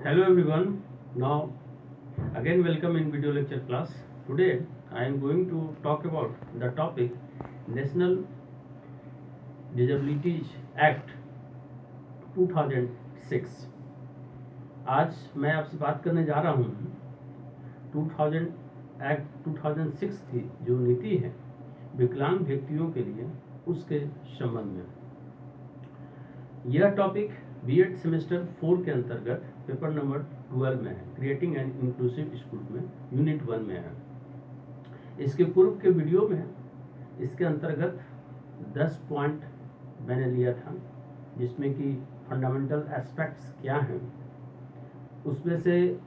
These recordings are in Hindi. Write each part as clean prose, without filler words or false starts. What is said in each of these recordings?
Hello everyone. Now again welcome in video lecture class. Today I am going to talk about the topic National Disabilities Act 2006. आज मैं आपसे बात करने जा रहा हूँ 2000 एक्ट 2006 की जो नीति है विकलांग व्यक्तियों के लिए उसके संबंध में। यह टॉपिक बीएड सेमेस्टर 4 के अंतर्गत पेपर नंबर 12 में है, क्रिएटिंग एन इंक्लूसिव स्कूल में यूनिट 1 में है। इसके पूर्व के वीडियो में इसके अंतर्गत 10 पॉइंट मैंने लिया था, जिसमें कि फंडामेंटल एस्पेक्ट्स क्या हैं, उसमें से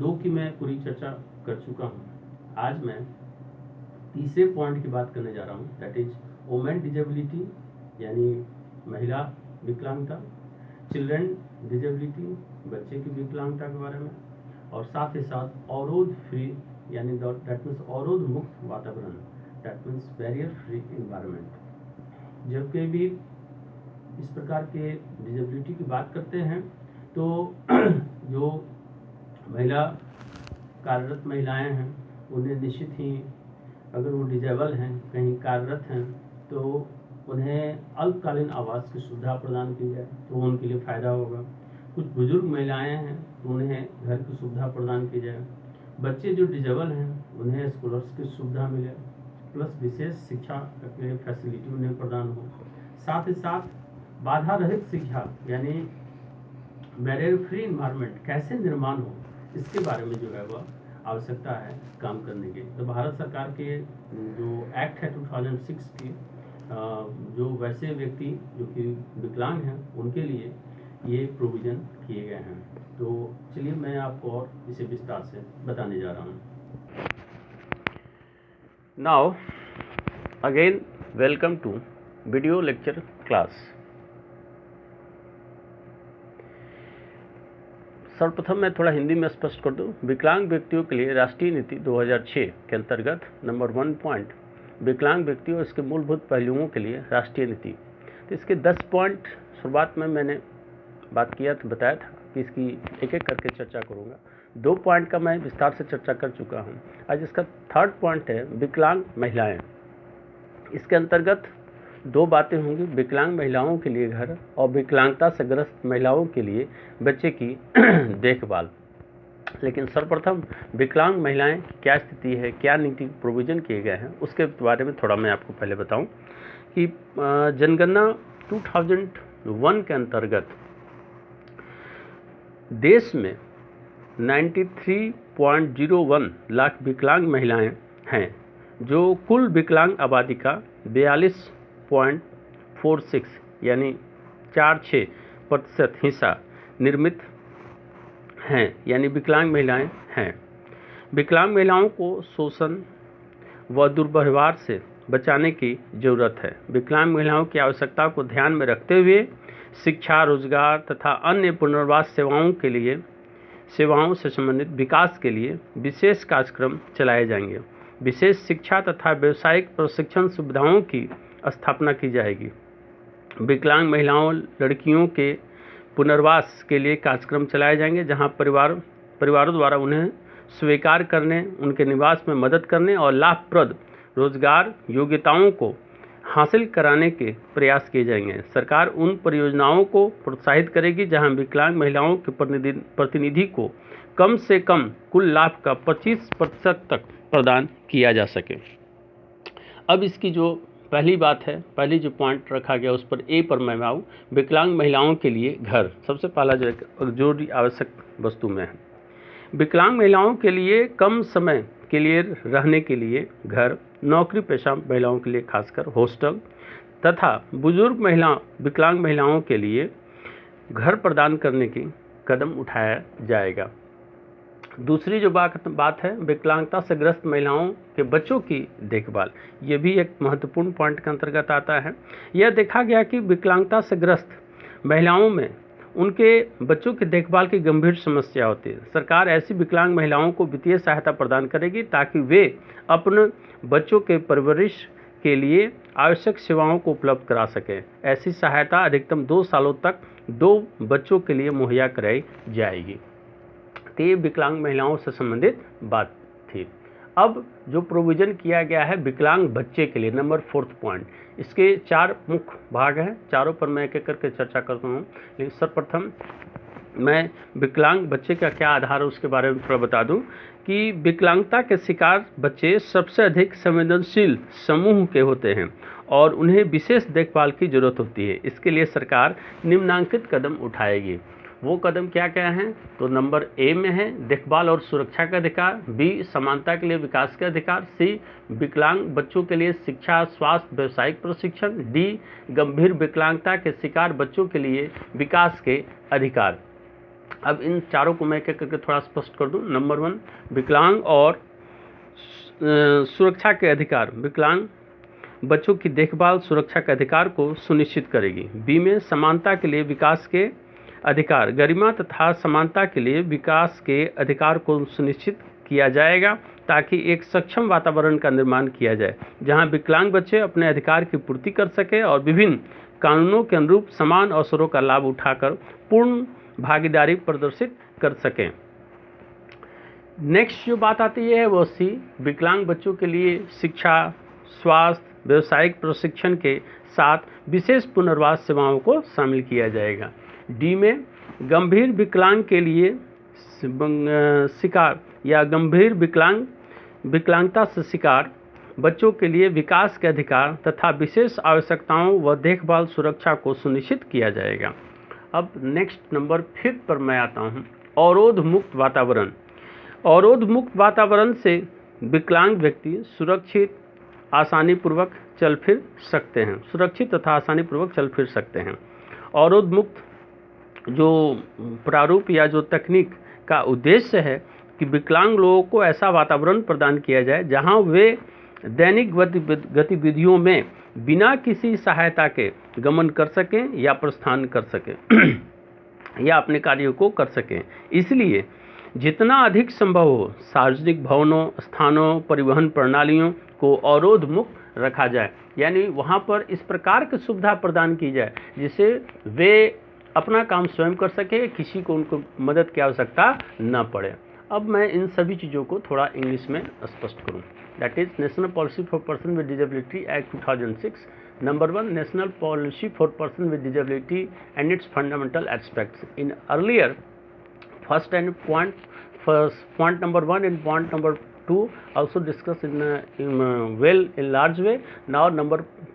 2 की मैं पूरी चर्चा कर चुका हूँ। आज मैं तीसरे पॉइंट की बात करने जा रहा हूँ, दैट इज वुमेन डिजेबिलिटी यानी महिला विकलांगता, चिल्ड्रन डिजेबिलिटी बच्चे की विकलांगता के बारे में, और साथ ही साथ अवरोध फ्री यानी दैट मीन्स अवरोध मुक्त वातावरण, that means barrier free environment. जब कभी भी इस प्रकार के डिजेबिलिटी की बात करते हैं तो जो महिला कार्यरत महिलाएं हैं उन्हें निश्चित ही, अगर वो डिजेबल हैं, कहीं कार्यरत हैं, तो उन्हें अल्पकालीन आवास की सुविधा प्रदान की जाए तो उनके लिए फ़ायदा होगा। कुछ बुजुर्ग महिलाएं हैं उन्हें घर की सुविधा प्रदान की जाए। बच्चे जो डिजेबल हैं उन्हें स्कॉलर्स की सुविधा मिले, प्लस विशेष शिक्षा के फैसिलिटी उन्हें प्रदान हो। साथ ही साथ बाधा रहित शिक्षा यानी बैरियर फ्री इन्वायरमेंट कैसे निर्माण हो, इसके बारे में जो है वह आवश्यकता है काम करने की। तो भारत सरकार के जो एक्ट है 2006 की, जो वैसे व्यक्ति जो कि विकलांग हैं उनके लिए ये प्रोविज़न किए गए हैं। तो चलिए मैं आपको और इसे विस्तार से बताने जा रहा हूँ। Now again welcome to video lecture class. सर्वप्रथम मैं थोड़ा हिंदी में स्पष्ट कर दूं। विकलांग व्यक्तियों के लिए राष्ट्रीय नीति 2006 के अंतर्गत नंबर 1 पॉइंट विकलांग व्यक्तियों और इसके मूलभूत पहलुओं के लिए राष्ट्रीय नीति। तो इसके 10 पॉइंट शुरुआत में मैंने बात किया था, बताया था कि इसकी एक एक करके चर्चा करूँगा। 2 पॉइंट का मैं विस्तार से चर्चा कर चुका हूँ। आज इसका 3rd पॉइंट है विकलांग महिलाएँ। इसके अंतर्गत 2 बातें होंगी, विकलांग महिलाओं के लिए घर और विकलांगता से ग्रस्त महिलाओं के लिए बच्चे की देखभाल। लेकिन सर्वप्रथम विकलांग महिलाएं की क्या स्थिति है, क्या नीति प्रोविज़न किए गए हैं, उसके बारे में थोड़ा मैं आपको पहले बताऊं कि जनगणना 2001 के अंतर्गत देश में 93.01 लाख विकलांग महिलाएं हैं, जो कुल विकलांग आबादी का 42.46 यानी 46% हिस्सा निर्मित हैं, यानी विकलांग महिलाएं हैं। विकलांग महिलाओं को शोषण व दुर्व्यवहार से बचाने की ज़रूरत है। विकलांग महिलाओं की आवश्यकता को ध्यान में रखते हुए शिक्षा, रोजगार तथा अन्य पुनर्वास सेवाओं से संबंधित विकास के लिए विशेष कार्यक्रम चलाए जाएंगे। विशेष शिक्षा तथा व्यावसायिक प्रशिक्षण सुविधाओं की स्थापना की जाएगी। विकलांग महिलाओं, लड़कियों के पुनर्वास के लिए कार्यक्रम चलाए जाएंगे, जहां परिवारों द्वारा उन्हें स्वीकार करने, उनके निवास में मदद करने और लाभप्रद रोजगार योग्यताओं को हासिल कराने के प्रयास किए जाएंगे। सरकार उन परियोजनाओं को प्रोत्साहित करेगी जहां विकलांग महिलाओं के प्रतिनिधि को कम से कम कुल लाभ का 25% तक प्रदान किया जा सके। अब इसकी जो पहली बात है, पहली जो पॉइंट रखा गया उस पर ए पर मैं आऊँ। विकलांग महिलाओं के लिए घर सबसे पहला जो आवश्यक वस्तु में है। विकलांग महिलाओं के लिए कम समय के लिए रहने के लिए घर, नौकरी पेशा महिलाओं के लिए खासकर हॉस्टल तथा बुजुर्ग विकलांग महिलाओं के लिए घर प्रदान करने की कदम उठाया जाएगा। दूसरी जो बात है, विकलांगता से ग्रस्त महिलाओं के बच्चों की देखभाल। ये भी एक महत्वपूर्ण पॉइंट के अंतर्गत आता है। यह देखा गया कि विकलांगता से ग्रस्त महिलाओं में उनके बच्चों की देखभाल की गंभीर समस्या होती है। सरकार ऐसी विकलांग महिलाओं को वित्तीय सहायता प्रदान करेगी ताकि वे अपने बच्चों के परवरिश के लिए आवश्यक सेवाओं को उपलब्ध करा सकें। ऐसी सहायता अधिकतम 2 सालों तक 2 बच्चों के लिए मुहैया कराई जाएगी। तो ये विकलांग महिलाओं से संबंधित बात थी। अब जो प्रोविज़न किया गया है विकलांग बच्चे के लिए, नंबर 4 पॉइंट, इसके 4 मुख्य भाग हैं, चारों पर मैं एक एक करके चर्चा करता हूँ। लेकिन सर्वप्रथम मैं विकलांग बच्चे का क्या आधार है उसके बारे में थोड़ा बता दूं कि विकलांगता के शिकार बच्चे सबसे अधिक संवेदनशील समूह के होते हैं और उन्हें विशेष देखभाल की जरूरत होती है। इसके लिए सरकार निम्नांकित कदम उठाएगी। वो कदम क्या क्या हैं? तो नंबर ए में है देखभाल और सुरक्षा का अधिकार, बी समानता के लिए विकास का अधिकार, सी विकलांग बच्चों के लिए शिक्षा, स्वास्थ्य, व्यावसायिक प्रशिक्षण, डी गंभीर विकलांगता के शिकार बच्चों के लिए विकास के अधिकार। अब इन चारों को मैं एक एक करके थोड़ा स्पष्ट कर दूं। नंबर 1 विकलांग और सुरक्षा के अधिकार, विकलांग बच्चों की देखभाल सुरक्षा के अधिकार को सुनिश्चित करेगी। बी में समानता के लिए विकास के अधिकार, गरिमा तथा समानता के लिए विकास के अधिकार को सुनिश्चित किया जाएगा ताकि एक सक्षम वातावरण का निर्माण किया जाए जहां विकलांग बच्चे अपने अधिकार की पूर्ति कर सके और विभिन्न कानूनों के अनुरूप समान अवसरों का लाभ उठाकर पूर्ण भागीदारी प्रदर्शित कर सकें। नेक्स्ट जो बात आती है वो सी विकलांग बच्चों के लिए शिक्षा, स्वास्थ्य, व्यावसायिक प्रशिक्षण के साथ विशेष पुनर्वास सेवाओं को शामिल किया जाएगा। डी में गंभीर विकलांग के लिए शिकार या गंभीर विकलांगता से शिकार बच्चों के लिए विकास के अधिकार तथा विशेष आवश्यकताओं व देखभाल सुरक्षा को सुनिश्चित किया जाएगा। अब नेक्स्ट नंबर 5 पर मैं आता हूँ, अवरोध मुक्त वातावरण। अवरोध मुक्त वातावरण से विकलांग व्यक्ति सुरक्षित आसानीपूर्वक चल फिर सकते हैं, सुरक्षित तथा आसानीपूर्वक चल फिर सकते हैं। अवरोध मुक्त जो प्रारूप या जो तकनीक का उद्देश्य है कि विकलांग लोगों को ऐसा वातावरण प्रदान किया जाए जहां वे दैनिक गतिविधियों में बिना किसी सहायता के गमन कर सकें या प्रस्थान कर सकें या अपने कार्यों को कर सकें। इसलिए जितना अधिक संभव हो सार्वजनिक भवनों, स्थानों, परिवहन प्रणालियों को अवरोध मुक्त रखा जाए, यानी वहाँ पर इस प्रकार की सुविधा प्रदान की जाए जिससे वे अपना काम स्वयं कर सके, किसी को उनको मदद की आवश्यकता न पड़े। अब मैं इन सभी चीज़ों को थोड़ा इंग्लिश में स्पष्ट करूं। That is national policy for person with disability act 2006। Number 1 national policy for person with disability and its fundamental aspects. In earlier first point number 1 and point number 2 also discussed in large way. Now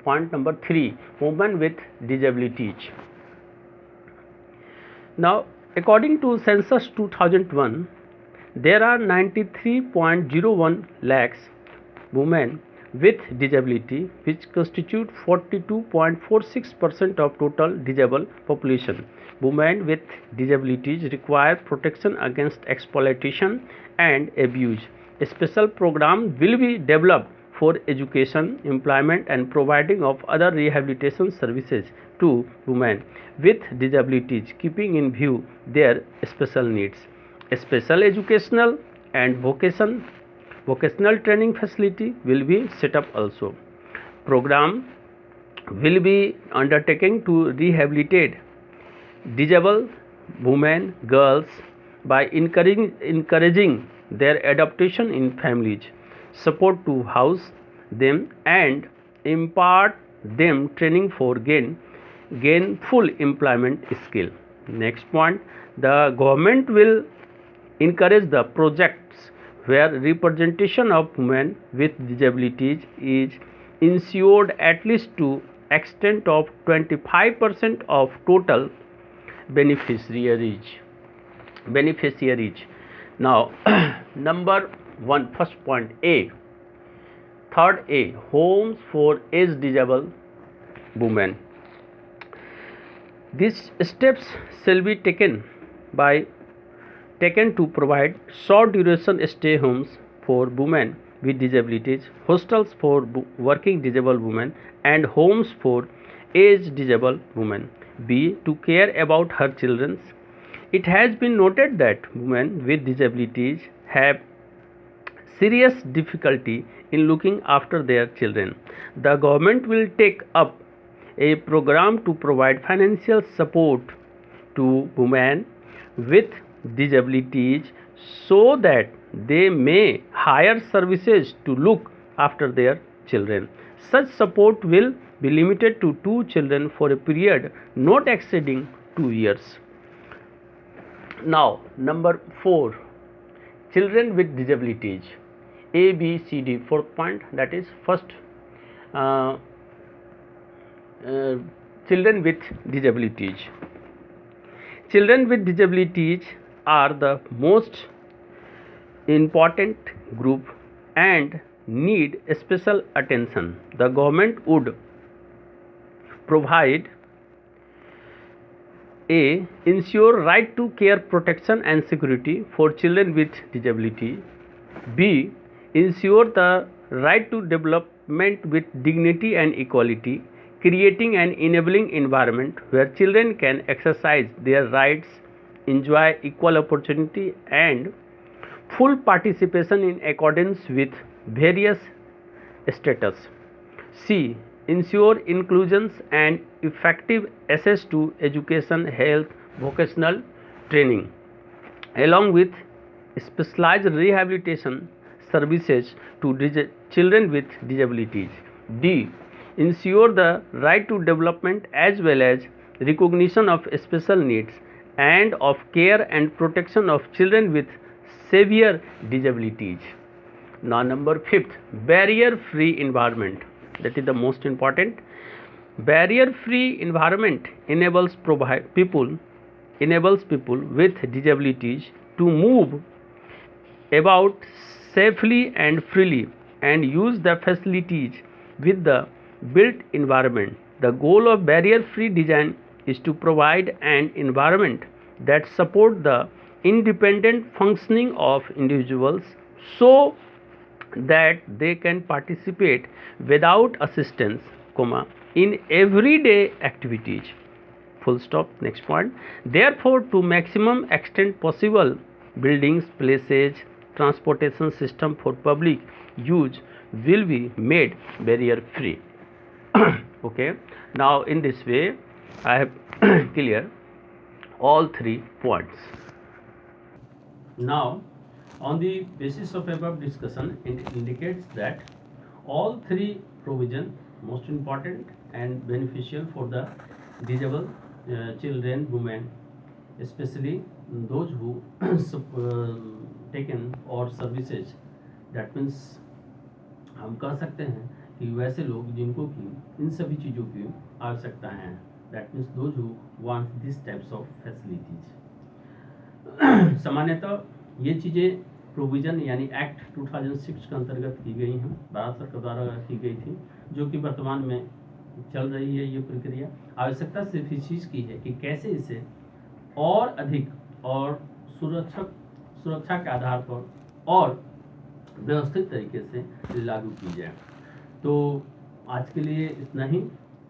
point number 3, women with disabilities. Now according to census 2001 there are 93.01 lakhs women with disability which constitute 42.46% of total disabled population. Women with disabilities require protection against exploitation and abuse. A special program will be developed for education, employment and providing of other rehabilitation services to women with disabilities, keeping in view their special needs. A special educational and vocational training facility will be set up also. Program will be undertaken to rehabilitate disabled women, girls by encouraging their adaptation in families, support to house them and impart them training for gain full employment skill. Next point, the government will encourage the projects where representation of women with disabilities is ensured at least to extent of 25% of total beneficiaries. Now number 1, first point A, third A, homes for age disabled women. These steps shall be taken to provide short duration stay homes for women with disabilities, hostels for working disabled women and homes for age disabled women. B, to care about her children. It has been noted that women with disabilities have serious difficulty in looking after their children. The government will take up a program to provide financial support to women with disabilities so that they may hire services to look after their children. Such support will be limited to 2 children for a period not exceeding 2 years. Now, number 4, children with disabilities. A, B, C, D. Fourth point, that is first, children with disabilities. Children with disabilities are the most important group and need special attention. The government would provide A. Ensure right to care, protection and security for children with disability. B. Ensure the right to development with dignity and equality, creating an enabling environment where children can exercise their rights, enjoy equal opportunity and full participation in accordance with various status. C. Ensure inclusions and effective access to education, health, vocational training, along with specialized rehabilitation services to children with disabilities. D. Ensure the right to development as well as recognition of special needs and of care and protection of children with severe disabilities. Now, number 5th, barrier-free environment. That is the most important. Barrier-free environment enables people with disabilities to move about safely and freely and use the facilities with the built environment. The goal of barrier-free design is to provide an environment that supports the independent functioning of individuals so that they can participate without assistance, in everyday activities. Full stop. Next point. Therefore, to maximum extent possible, buildings, places, transportation system for public use will be made barrier free. Okay. Now, in this way, I have clear all 3 points. Now, on the basis of above discussion, it indicates that all 3 provisions most important and beneficial for the disabled children, women, especially those who taken or services. That means हम कह सकते हैं कि वैसे लोग जिनको कि इन सभी चीज़ों की आवश्यकता है. That means those who want these types of facilities. सामान्यतः ये चीज़ें प्रोविज़न यानी एक्ट 2006 के अंतर्गत की गई हैं, भारत सरकार द्वारा की गई थी, जो कि वर्तमान में चल रही है ये प्रक्रिया. आवश्यकता सिर्फ इस चीज़ की है कि कैसे इसे और अधिक और सुरक्षा के आधार पर और व्यवस्थित तरीके से लागू की जाए. तो आज के लिए इतना ही.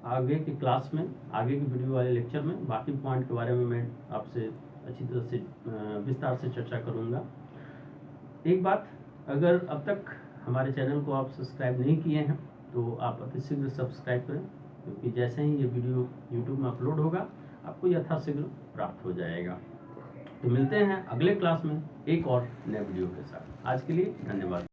आगे की क्लास में, आगे की वीडियो वाले लेक्चर में बाकी पॉइंट के बारे में मैं आपसे अच्छी तरह से विस्तार से चर्चा करूंगा. एक बात, अगर अब तक हमारे चैनल को आप सब्सक्राइब नहीं किए हैं तो आप अतिशीघ्र सब्सक्राइब करें, क्योंकि जैसे ही ये वीडियो यूट्यूब में अपलोड होगा आपको यथाशीघ्र प्राप्त हो जाएगा. तो मिलते हैं अगले क्लास में एक और नए वीडियो के साथ. आज के लिए धन्यवाद.